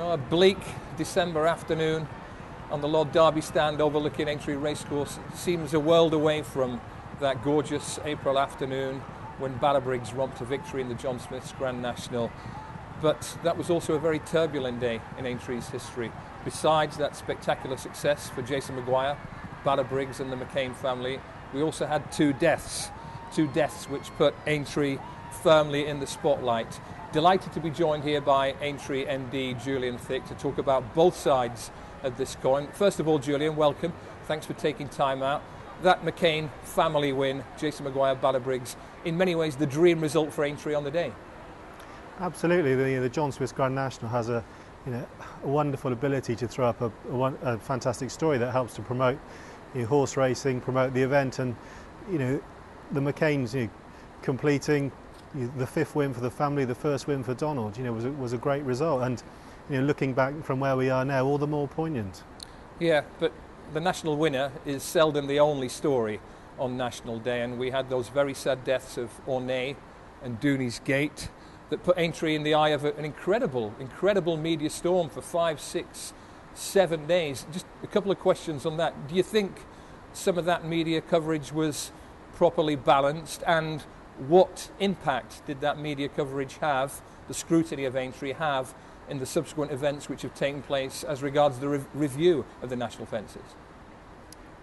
A bleak December afternoon on the Lord Derby stand overlooking Aintree Racecourse. Seems a world away from that gorgeous April afternoon when Balabriggs romped to victory in the John Smith's Grand National. But that was also a very turbulent day in Aintree's history. Besides that spectacular success for Jason Maguire, Balabriggs and the McCain family, we also had two deaths which put Aintree firmly in the spotlight. Delighted to be joined here by Aintree MD Julian to talk about both sides of this coin. First of all, Julian, welcome. Thanks for taking time out. That McCain family win, Jason Maguire, Balabriggs, in many ways the dream result for Aintree on the day. Absolutely. The John Smith's Grand National has a wonderful ability to throw up a fantastic story that helps to promote horse racing, promote the event, and the McCains completing the fifth win for the family, the first win for Donald, was a great result, and looking back from where we are now, all the more poignant. Yeah, but the national winner is seldom the only story on National Day, and we had those very sad deaths of Ornay and Dooney's Gate that put Aintree in the eye of an incredible media storm for 5, 6, 7 days. Just a couple of questions on that. Do you think some of that media coverage was properly balanced, and what impact did that media coverage have, the scrutiny of Aintree have, in the subsequent events which have taken place as regards the review of the national fences?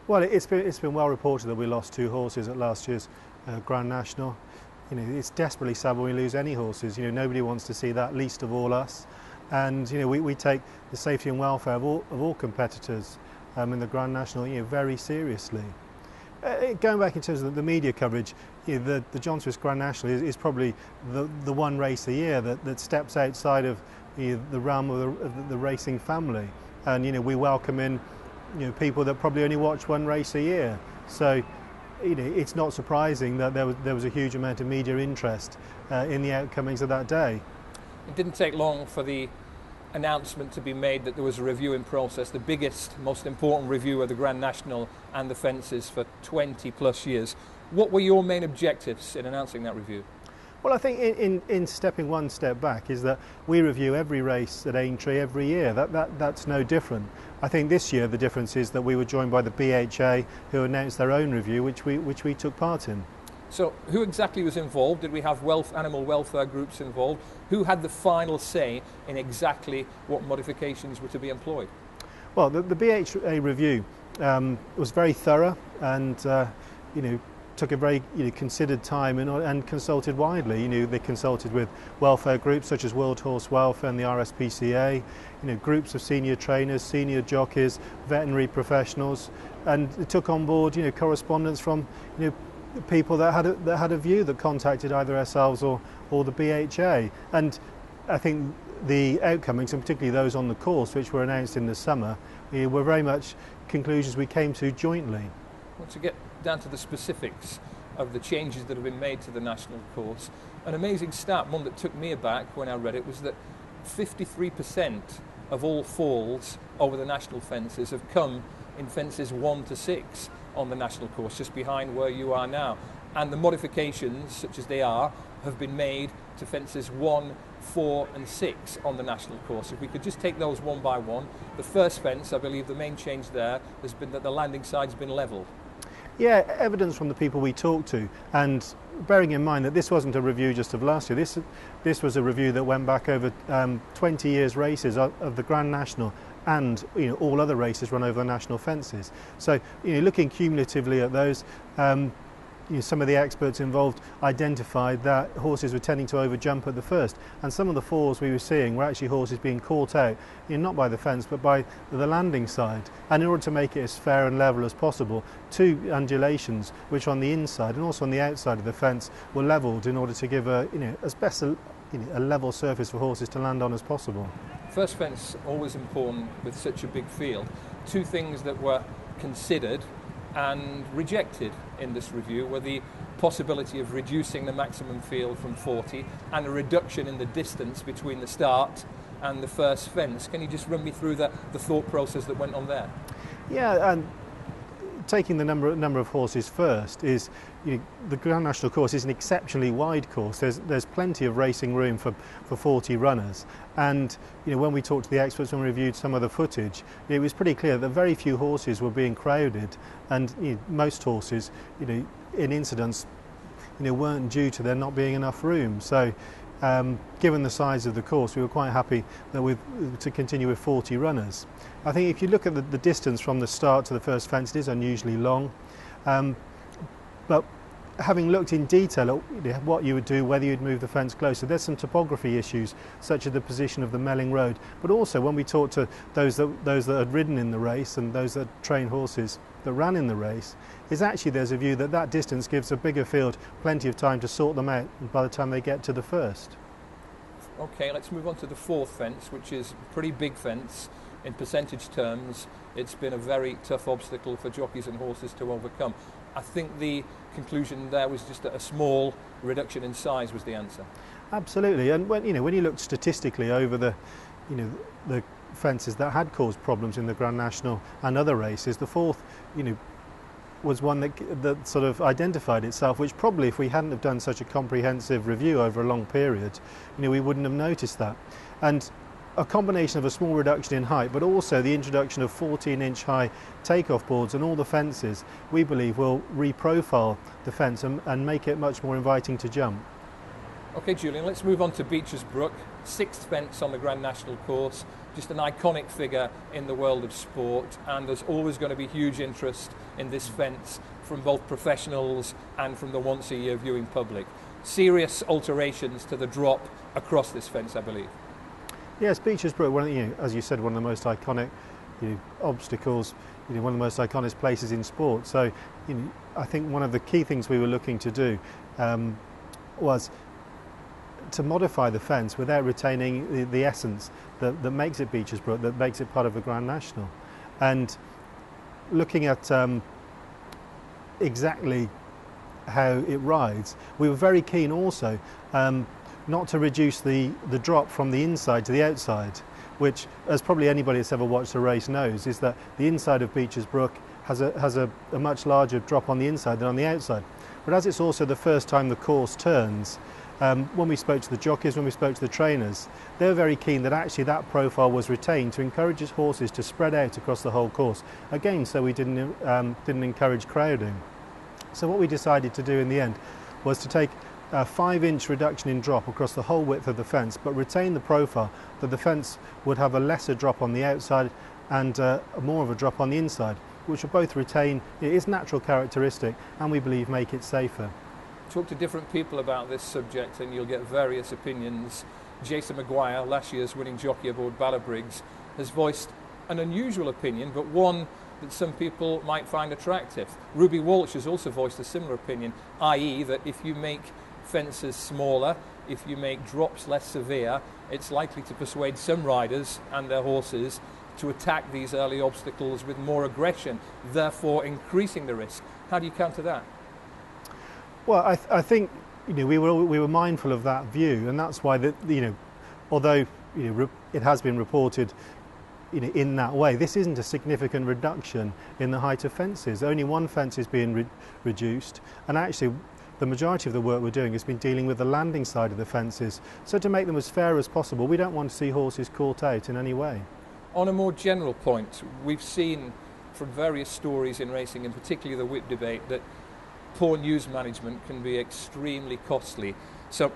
Well, it's been well reported that we lost 2 horses at last year's Grand National. It's desperately sad when we lose any horses. Nobody wants to see that, least of all us. And we take the safety and welfare of all competitors in the Grand National very seriously. Going back in terms of the media coverage, the John Smith's Grand National is probably the one race a year that steps outside of the realm of the racing family, and we welcome in people that probably only watch one race a year. So it's not surprising that there was a huge amount of media interest in the outcomings of that day. It didn't take long for the announcement to be made that there was a review in process, the biggest, most important review of the Grand National and the fences for 20 plus years. What were your main objectives in announcing that review? Well, I think in stepping one step back is that we review every race at Aintree every year. That's no different. I think this year the difference is that we were joined by the BHA, who announced their own review, which we took part in. So who exactly was involved? Did we have animal welfare groups involved? Who had the final say in exactly what modifications were to be employed? Well, the BHA review was very thorough, and took a very considered time and consulted widely. They consulted with welfare groups such as World Horse Welfare and the RSPCA, groups of senior trainers, senior jockeys, veterinary professionals, and it took on board correspondence from people that had a view, that contacted either ourselves or the BHA. And I think the outcomings, and particularly those on the course, which were announced in the summer, were very much conclusions we came to jointly. Well, to get down to the specifics of the changes that have been made to the national course, an amazing stat, one that took me aback when I read it, was that 53% of all falls over the national fences have come in fences 1 to 6 on the national course, just behind where you are now. And the modifications, such as they are, have been made to fences 1, 4 and 6 on the national course. If we could just take those one by one. The first fence, I believe the main change there has been that the landing side's been levelled. Yeah, evidence from the people we talked to, and bearing in mind that this wasn't a review just of last year, this was a review that went back over 20 years races of the Grand National, and all other races run over the national fences. So looking cumulatively at those, some of the experts involved identified that horses were tending to overjump at the first, and some of the falls we were seeing were actually horses being caught out, not by the fence but by the landing side. And in order to make it as fair and level as possible, 2 undulations, which on the inside and also on the outside of the fence, were levelled in order to give as best a level surface for horses to land on as possible. First fence, always important with such a big field. 2 things that were considered and rejected in this review were the possibility of reducing the maximum field from 40 and a reduction in the distance between the start and the first fence. Can you just run me through the thought process that went on there? Yeah, and taking the number of horses first is, the Grand National course is an exceptionally wide course. There's plenty of racing room for 40 runners, and when we talked to the experts, when we reviewed some of the footage, it was pretty clear that very few horses were being crowded, and most horses, in incidents, weren't due to there not being enough room. So given the size of the course, we were quite happy to continue with 40 runners. I think if you look at the distance from the start to the first fence, it is unusually long, but having looked in detail at what you would do, whether you'd move the fence closer, there's some topography issues such as the position of the Melling Road, but also when we talked to those that had ridden in the race and those that trained horses that ran in the race, is actually there's a view that distance gives a bigger field plenty of time to sort them out by the time they get to the first. Okay, let's move on to the fourth fence, which is a pretty big fence. In percentage terms, it's been a very tough obstacle for jockeys and horses to overcome. I think the conclusion there was just that a small reduction in size was the answer. Absolutely, and when you look statistically over the fences that had caused problems in the Grand National and other races, the fourth, was one that sort of identified itself, which probably if we hadn't have done such a comprehensive review over a long period, we wouldn't have noticed that. And a combination of a small reduction in height, but also the introduction of 14-inch high takeoff boards and all the fences, we believe will reprofile the fence and make it much more inviting to jump. Okay, Julian, let's move on to Beecher's Brook, sixth fence on the Grand National course, just an iconic figure in the world of sport, and there's always going to be huge interest in this fence from both professionals and from the once-a-year viewing public. Serious alterations to the drop across this fence, I believe. Yes, Beecher's Brook, as you said, one of the most iconic obstacles, one of the most iconic places in sport. So, I think one of the key things we were looking to do was to modify the fence without retaining the essence that makes it Beecher's Brook, that makes it part of the Grand National. And looking at exactly how it rides, we were very keen also not to reduce the drop from the inside to the outside, which, as probably anybody that's ever watched a race knows, is that the inside of Beecher's Brook has a much larger drop on the inside than on the outside. But as it's also the first time the course turns, when we spoke to the jockeys, when we spoke to the trainers, they were very keen that actually that profile was retained to encourage his horses to spread out across the whole course, again so we didn't encourage crowding. So what we decided to do in the end was to take a 5-inch reduction in drop across the whole width of the fence, but retain the profile that the fence would have a lesser drop on the outside and more of a drop on the inside, which will both retain its natural characteristic and we believe make it safer. Talk to different people about this subject and you'll get various opinions. Jason Maguire, last year's winning jockey aboard Balabriggs, has voiced an unusual opinion, but one that some people might find attractive. Ruby Walsh has also voiced a similar opinion, i.e. that if you make fences smaller, if you make drops less severe, it's likely to persuade some riders and their horses to attack these early obstacles with more aggression, therefore increasing the risk. How do you counter that? Well, I think we were mindful of that view, and that's why although it has been reported in that way, this isn't a significant reduction in the height of fences. Only one fence is being reduced, and actually the majority of the work we're doing has been dealing with the landing side of the fences. So to make them as fair as possible, we don't want to see horses caught out in any way. On a more general point, we've seen from various stories in racing, and particularly the whip debate, that poor news management can be extremely costly. So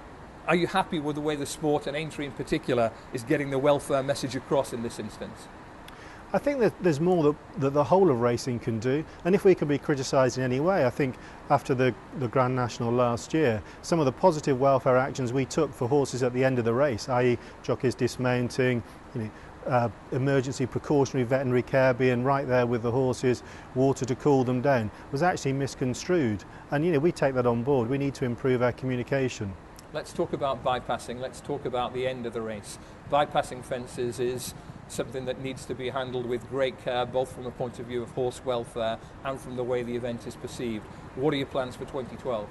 are you happy with the way the sport, and Aintree in particular, is getting the welfare message across in this instance? I think that there's more that the whole of racing can do, and if we can be criticised in any way, I think after the Grand National last year, some of the positive welfare actions we took for horses at the end of the race, i.e. jockeys dismounting, emergency precautionary veterinary care being right there with the horses, water to cool them down, was actually misconstrued, and we take that on board. We need to improve our communication. Let's talk about bypassing. Let's talk about the end of the race. Bypassing fences is something that needs to be handled with great care, both from a point of view of horse welfare and from the way the event is perceived. What are your plans for 2012?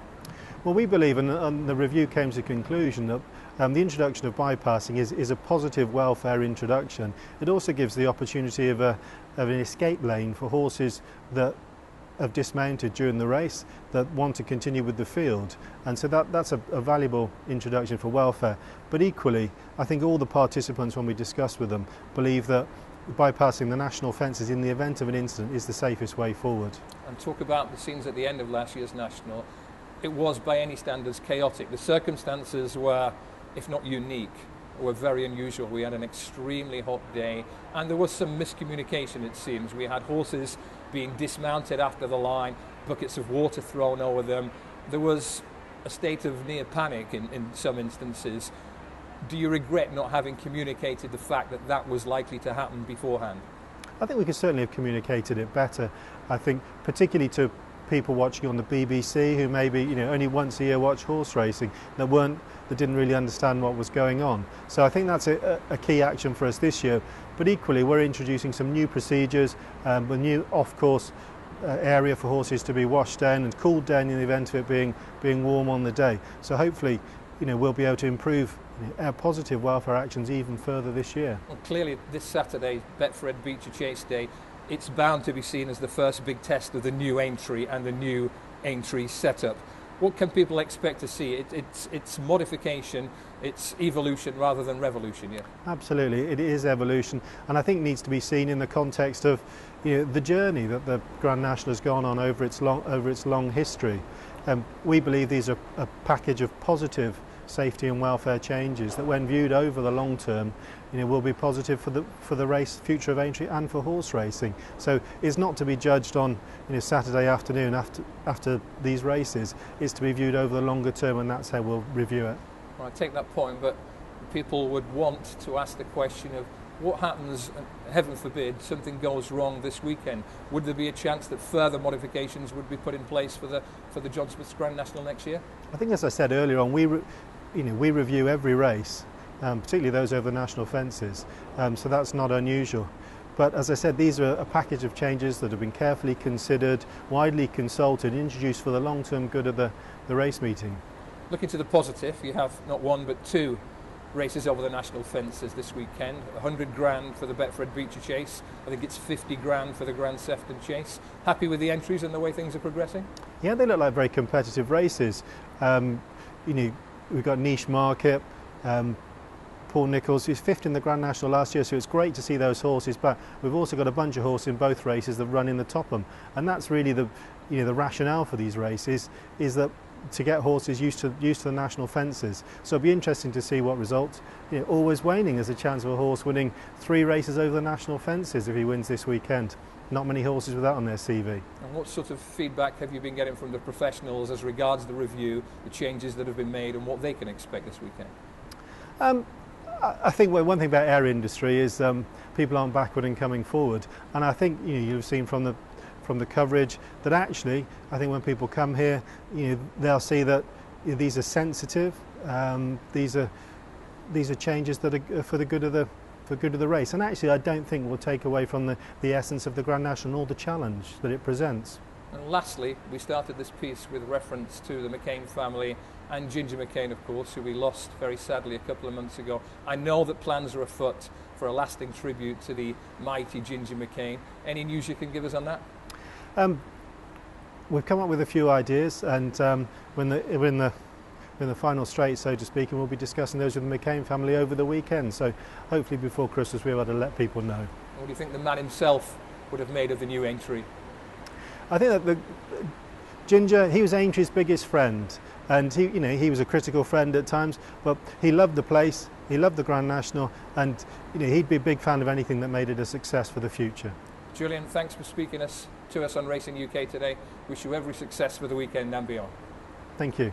Well, we believe, and the review came to the conclusion that the introduction of bypassing is a positive welfare introduction. It also gives the opportunity of an escape lane for horses that have dismounted during the race that want to continue with the field, and so that's a valuable introduction for welfare. But equally, I think all the participants, when we discuss with them, believe that bypassing the national fences in the event of an incident is the safest way forward. And talk about the scenes at the end of last year's National. It was by any standards chaotic. The circumstances were, if not unique, were very unusual. We had an extremely hot day and there was some miscommunication, it seems. We had horses being dismounted after the line, buckets of water thrown over them. There was a state of near panic in some instances. Do you regret not having communicated the fact that that was likely to happen beforehand? I think we could certainly have communicated it better. I think particularly to people watching on the BBC who maybe only once a year watch horse racing, that didn't really understand what was going on. So I think that's a key action for us this year. But equally, we're introducing some new procedures, a new off-course area for horses to be washed down and cooled down in the event of it being warm on the day. So hopefully, we'll be able to improve our positive welfare actions even further this year. Well, clearly, this Saturday, Betfred Beecher Chase Day, it's bound to be seen as the first big test of the new Aintree and the new Aintree setup. What can people expect to see? It's modification, it's evolution rather than revolution, yeah? Absolutely, it is evolution, and I think needs to be seen in the context of the journey that the Grand National has gone on over its long history. We believe these are a package of positive safety and welfare changes that, when viewed over the long term, will be positive for the future of Aintree and for horse racing. So it's not to be judged on Saturday afternoon after these races. It's to be viewed over the longer term, and that's how we'll review it. Well, I take that point, but people would want to ask the question of what happens, heaven forbid, something goes wrong this weekend. Would there be a chance that further modifications would be put in place for the John Smith's Grand National next year? I think, as I said earlier on, we review every race, particularly those over the national fences, so that's not unusual. But as I said, these are a package of changes that have been carefully considered, widely consulted, introduced for the long-term good of the race meeting. Looking to the positive, you have not one but two races over the national fences this weekend. 100 grand for the Betfred Beecher Chase. I think it's 50 grand for the Grand Sefton Chase. Happy with the entries and the way things are progressing? Yeah, they look like very competitive races. We've got Niche Market, Paul Nicholls, who's fifth in the Grand National last year, so it's great to see those horses back. We've also got a bunch of horses in both races that run in the Topham, and that's really the rationale for these races, is that to get horses used to the national fences. So it'll be interesting to see what results. Always Waning has a chance of a horse winning 3 races over the national fences if he wins this weekend. Not many horses with that on their CV. And what sort of feedback have you been getting from the professionals as regards the review, the changes that have been made, and what they can expect this weekend? I think one thing about our industry is people aren't backward in coming forward, and I think you've seen from the coverage that actually, I think when people come here, they'll see that these are sensitive. These are changes that are for the good of the race, and actually I don't think will take away from the essence of the Grand National or the challenge that it presents. And lastly, we started this piece with reference to the McCain family and Ginger McCain, of course, who we lost very sadly a couple of months ago. I know that plans are afoot for a lasting tribute to the mighty Ginger McCain. Any news you can give us on that? We've come up with a few ideas, and when the final straight, so to speak, and we'll be discussing those with the McCain family over the weekend. So hopefully before Christmas we'll be able to let people know. What do you think the man himself would have made of the new Aintree? I think that Ginger, he was Aintree's biggest friend, and he was a critical friend at times, but he loved the place, he loved the Grand National, and he'd be a big fan of anything that made it a success for the future. Julian, thanks for speaking to us on Racing UK today. Wish you every success for the weekend and beyond. Thank you.